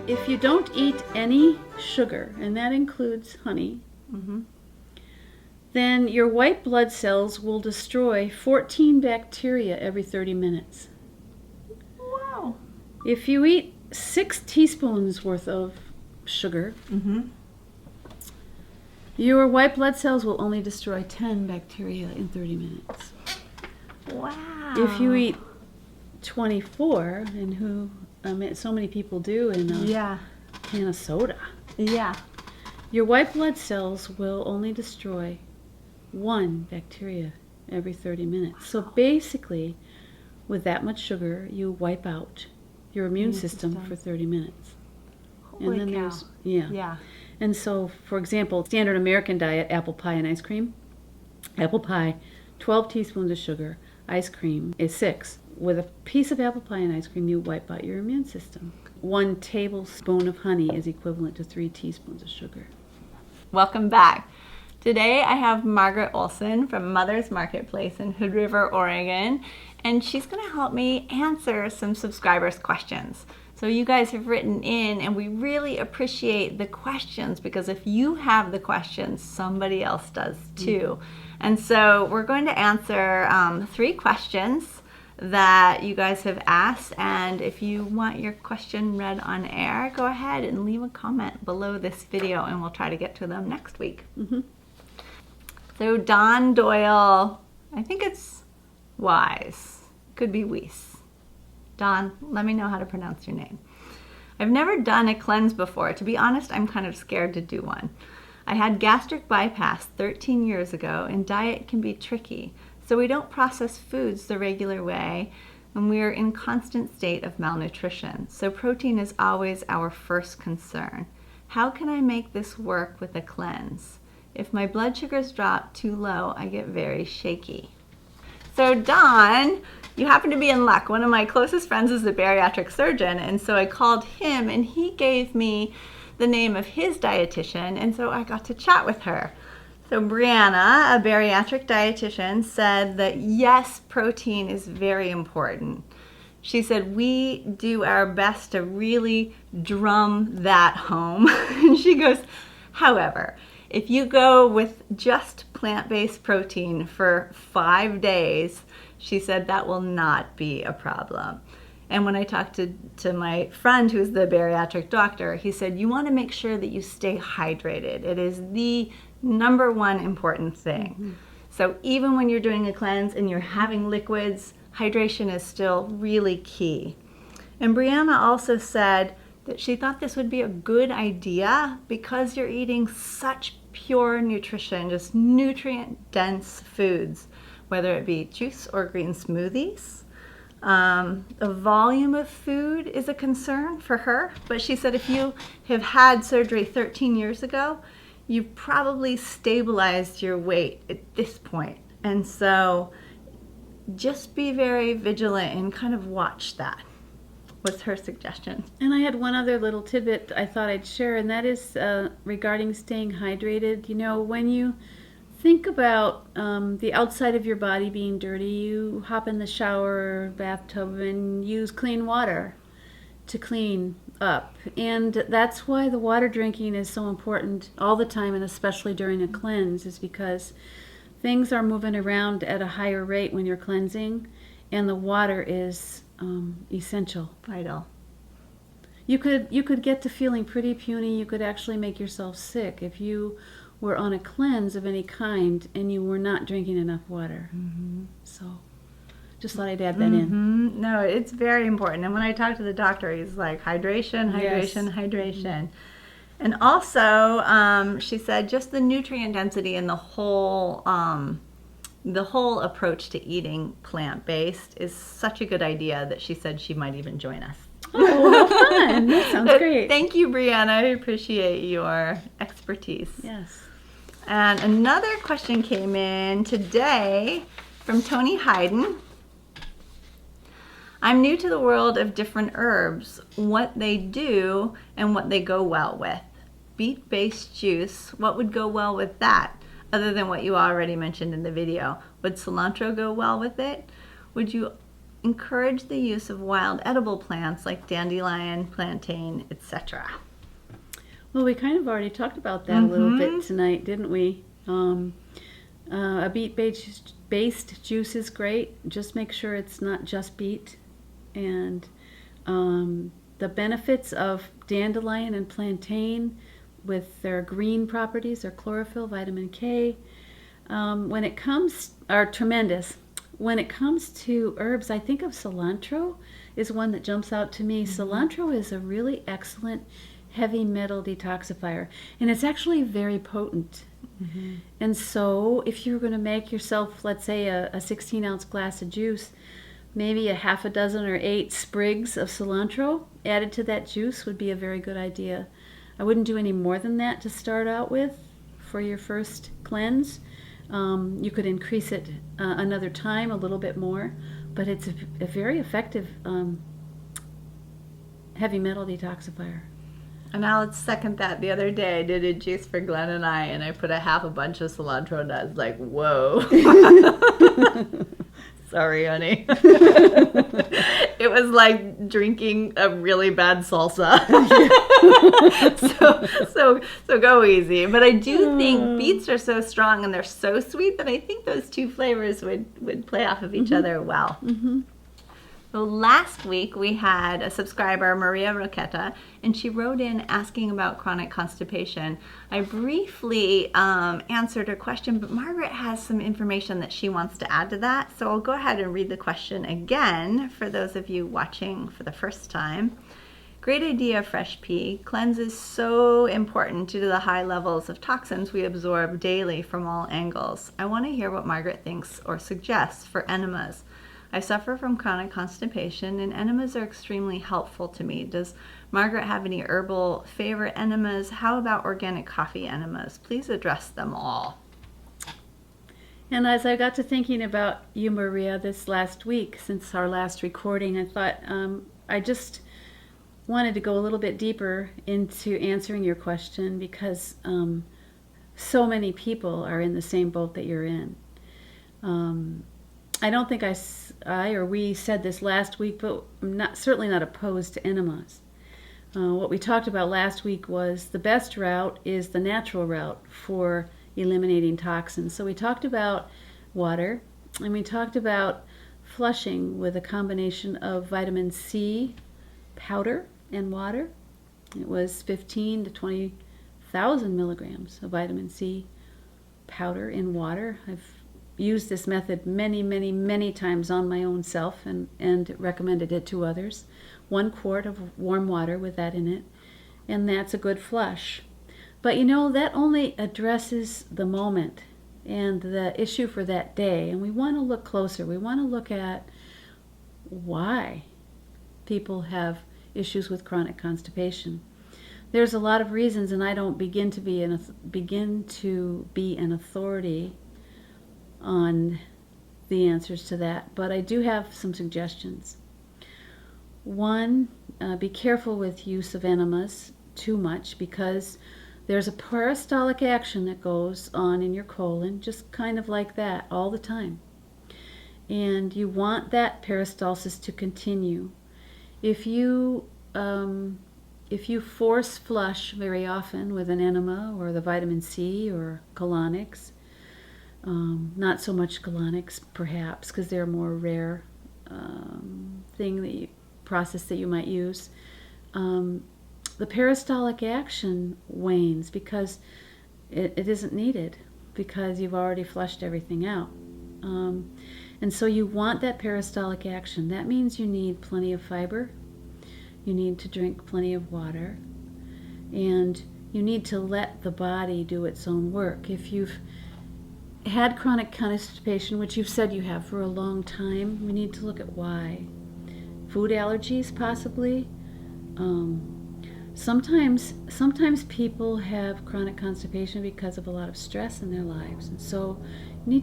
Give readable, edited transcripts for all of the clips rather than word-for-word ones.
If you don't eat any sugar, and that includes honey, then your white blood cells will destroy 14 bacteria every 30 minutes. Wow. If you eat 6 teaspoons worth of sugar, your white blood cells will only destroy 10 bacteria in 30 minutes. Wow. If you eat 24, and so many people do in a can of soda, your white blood cells will only destroy 1 bacteria every 30 minutes. So basically, with that much sugar, you wipe out your immune system for 30 minutes. Holy and then cow. there's Yeah. And so, for example, standard American diet, apple pie and ice cream. Apple pie, 12 teaspoons of sugar. Ice cream is 6. With a piece of apple pie and ice cream, you wipe out your immune system. 1 tablespoon of honey is equivalent to 3 teaspoons of sugar. Welcome back. Today I have Margaret Ohlson from Mother's Marketplace in Hood River, Oregon, and she's going to help me answer some subscribers' questions. So you guys have written in, and we really appreciate the questions, because if you have the questions, somebody else does too. And so we're going to answer 3 questions that you guys have asked, and if you want your question read on air, go ahead and leave a comment below this video and we'll try to get to them next week. So Don Doyle, I think it's Wise, could be Weiss. Don, let me know how to pronounce your name. I've never done a cleanse before. To be honest, I'm kind of scared to do one. I had gastric bypass 13 years ago, and diet can be tricky. So we don't process foods the regular way, and we're in constant state of malnutrition. So protein is always our first concern. How can I make this work with a cleanse? If my blood sugars drop too low, I get very shaky. So Don, you happen to be in luck. One of my closest friends is a bariatric surgeon, and so I called him, and he gave me the name of his dietitian, and so I got to chat with her. So Brianna, a bariatric dietitian, said that yes, protein is very important. She said we do our best to really drum that home. And she goes, however, if you go with just plant-based protein for 5 days, she said that will not be a problem. And when I talked to my friend who's the bariatric doctor, he said, you want to make sure that you stay hydrated. It is the #1 important thing. So even when you're doing a cleanse and you're having liquids, hydration is still really key. And Brianna also said that she thought this would be a good idea because you're eating such pure nutrition, just nutrient-dense foods, whether it be juice or green smoothies. The volume of food is a concern for her, but she said if you have had surgery 13 years ago, you've probably stabilized your weight at this point. And so just be very vigilant and kind of watch that, was her suggestion. And I had one other little tidbit I thought I'd share, and that is regarding staying hydrated. You know, when you think about the outside of your body being dirty, you hop in the shower or bathtub and use clean water to clean up. And that's why the water drinking is so important all the time, and especially during a cleanse, is because things are moving around at a higher rate when you're cleansing, and the water is essential. Vital. You could get to feeling pretty puny. You could actually make yourself sick if you were on a cleanse of any kind and you were not drinking enough water. So just thought I'd add that in. No, it's very important. And when I talked to the doctor, he's like, hydration, hydration, Yes. hydration. And also, she said just the nutrient density and the whole approach to eating plant-based is such a good idea that she said she might even join us. Oh, well, fun. That sounds great. Thank you, Brianna. I appreciate your expertise. Yes. And another question came in today from Tony Hayden. I'm new to the world of different herbs, what they do and what they go well with. Beet-based juice, what would go well with that, other than what you already mentioned in the video? Would cilantro go well with it? Would you encourage the use of wild edible plants like dandelion, plantain, etc. Well, we kind of already talked about that a little bit tonight, didn't we? A beet-based juice is great. Just make sure it's not just beet. And the benefits of dandelion and plantain with their green properties, their chlorophyll, vitamin K, are tremendous. When it comes to herbs, I think of cilantro is one that jumps out to me. Cilantro is a really excellent heavy metal detoxifier, and it's actually very potent. And so if you're going to make yourself, let's say, a 16-ounce glass of juice, maybe a half a dozen or 8 sprigs of cilantro added to that juice would be a very good idea. I wouldn't do any more than that to start out with for your first cleanse. You could increase it another time a little bit more, but it's a very effective heavy metal detoxifier. And I'll second that. The other day I did a juice for Glenn and I put a half a bunch of cilantro and I was like, whoa. Sorry, honey. It was like drinking a really bad salsa. so go easy. But I do think beets are so strong and they're so sweet that I think those two flavors would play off of each other well. So last week we had a subscriber, Maria Roqueta, and she wrote in asking about chronic constipation. I briefly answered her question, but Margaret has some information that she wants to add to that. So I'll go ahead and read the question again for those of you watching for the first time. Great idea, Fresh Pea. Cleanse is so important due to the high levels of toxins we absorb daily from all angles. I want to hear what Margaret thinks or suggests for enemas. I suffer from chronic constipation, and enemas are extremely helpful to me. Does Margaret have any herbal favorite enemas? How about organic coffee enemas? Please address them all. And as I got to thinking about you, Maria, this last week, since our last recording, I thought I just wanted to go a little bit deeper into answering your question because so many people are in the same boat that you're in. I don't think I or we said this last week, but I'm certainly not opposed to enemas. What we talked about last week was the best route is the natural route for eliminating toxins. So we talked about water, and we talked about flushing with a combination of vitamin C powder and water. It was 15 to 20,000 milligrams of vitamin C powder in water. I've used this method many times on my own self and recommended it to others. 1 quart of warm water with that in it, and that's a good flush. But you know, that only addresses the moment and the issue for that day, and we want to look closer. We want to look at why people have issues with chronic constipation. There's a lot of reasons, and I don't begin to be an authority on the answers to that, but I do have some suggestions. One, be careful with use of enemas too much because there's a peristaltic action that goes on in your colon, just kind of like that all the time. And you want that peristalsis to continue. If you force flush very often with an enema or the vitamin C or colonics, not so much colonics perhaps because they're a more rare process that you might use, the peristaltic action wanes because it isn't needed because you've already flushed everything out. And so you want that peristaltic action. That means you need plenty of fiber, you need to drink plenty of water, and you need to let the body do its own work. If you've had chronic constipation, which you've said you have for a long time, we need to look at why. Food allergies, possibly. Sometimes people have chronic constipation because of a lot of stress in their lives, and so you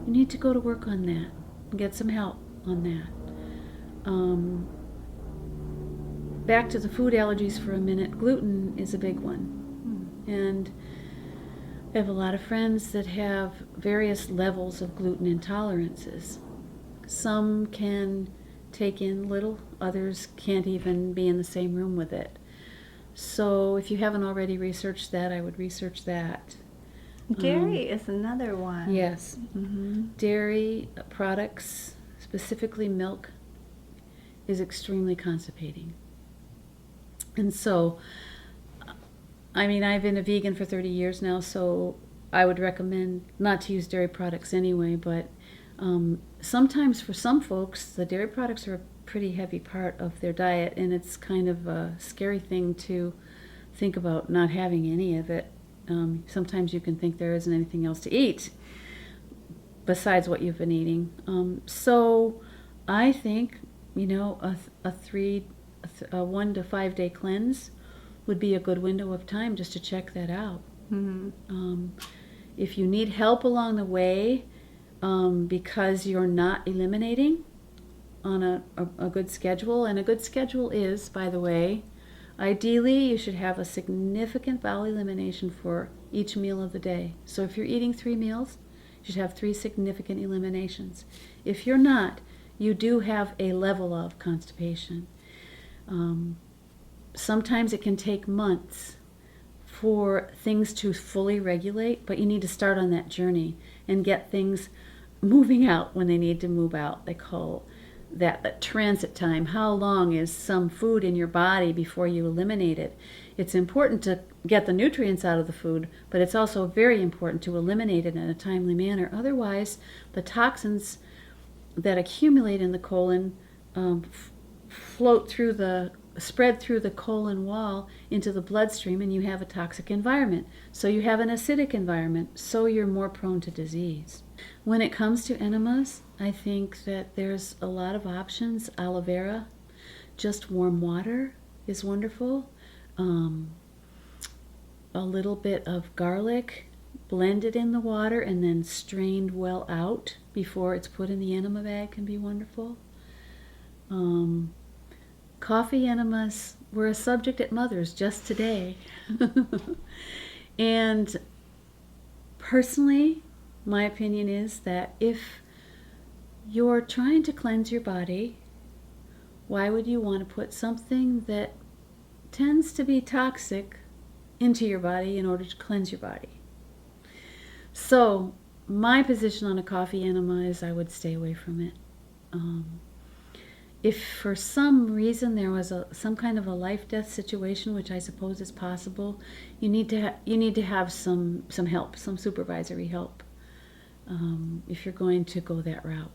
need to go to work on that and get some help on that. Back to the food allergies for a minute. Gluten is a big one, and I have a lot of friends that have various levels of gluten intolerances. Some can take in little, others can't even be in the same room with it. So if you haven't already researched that, I would research that. Dairy is another one. Yes. Dairy products, specifically milk, is extremely constipating. And so, I mean, I've been a vegan for 30 years now, so I would recommend not to use dairy products anyway, but sometimes for some folks, the dairy products are a pretty heavy part of their diet, and it's kind of a scary thing to think about not having any of it. Sometimes you can think there isn't anything else to eat besides what you've been eating. So I think, you know, a 1 to 5 day cleanse would be a good window of time just to check that out. If you need help along the way because you're not eliminating on a good schedule, and a good schedule is, by the way, ideally you should have a significant bowel elimination for each meal of the day. So if you're eating 3 meals, you should have 3 significant eliminations. If you're not, you do have a level of constipation. Sometimes it can take months for things to fully regulate, but you need to start on that journey and get things moving out when they need to move out. They call that transit time. How long is some food in your body before you eliminate it? It's important to get the nutrients out of the food, but it's also very important to eliminate it in a timely manner. Otherwise, the toxins that accumulate in the colon spread through the colon wall into the bloodstream, and you have a toxic environment. So you have an acidic environment, so you're more prone to disease. When it comes to enemas, I think that there's a lot of options. Aloe vera, just warm water is wonderful. A little bit of garlic blended in the water and then strained well out before it's put in the enema bag can be wonderful. Coffee enemas were a subject at Mother's just today. And personally, my opinion is that if you're trying to cleanse your body, why would you want to put something that tends to be toxic into your body in order to cleanse your body? So my position on a coffee enema is I would stay away from it. If for some reason there was some kind of a life-death situation, which I suppose is possible, you need to have some help, some supervisory help, if you're going to go that route.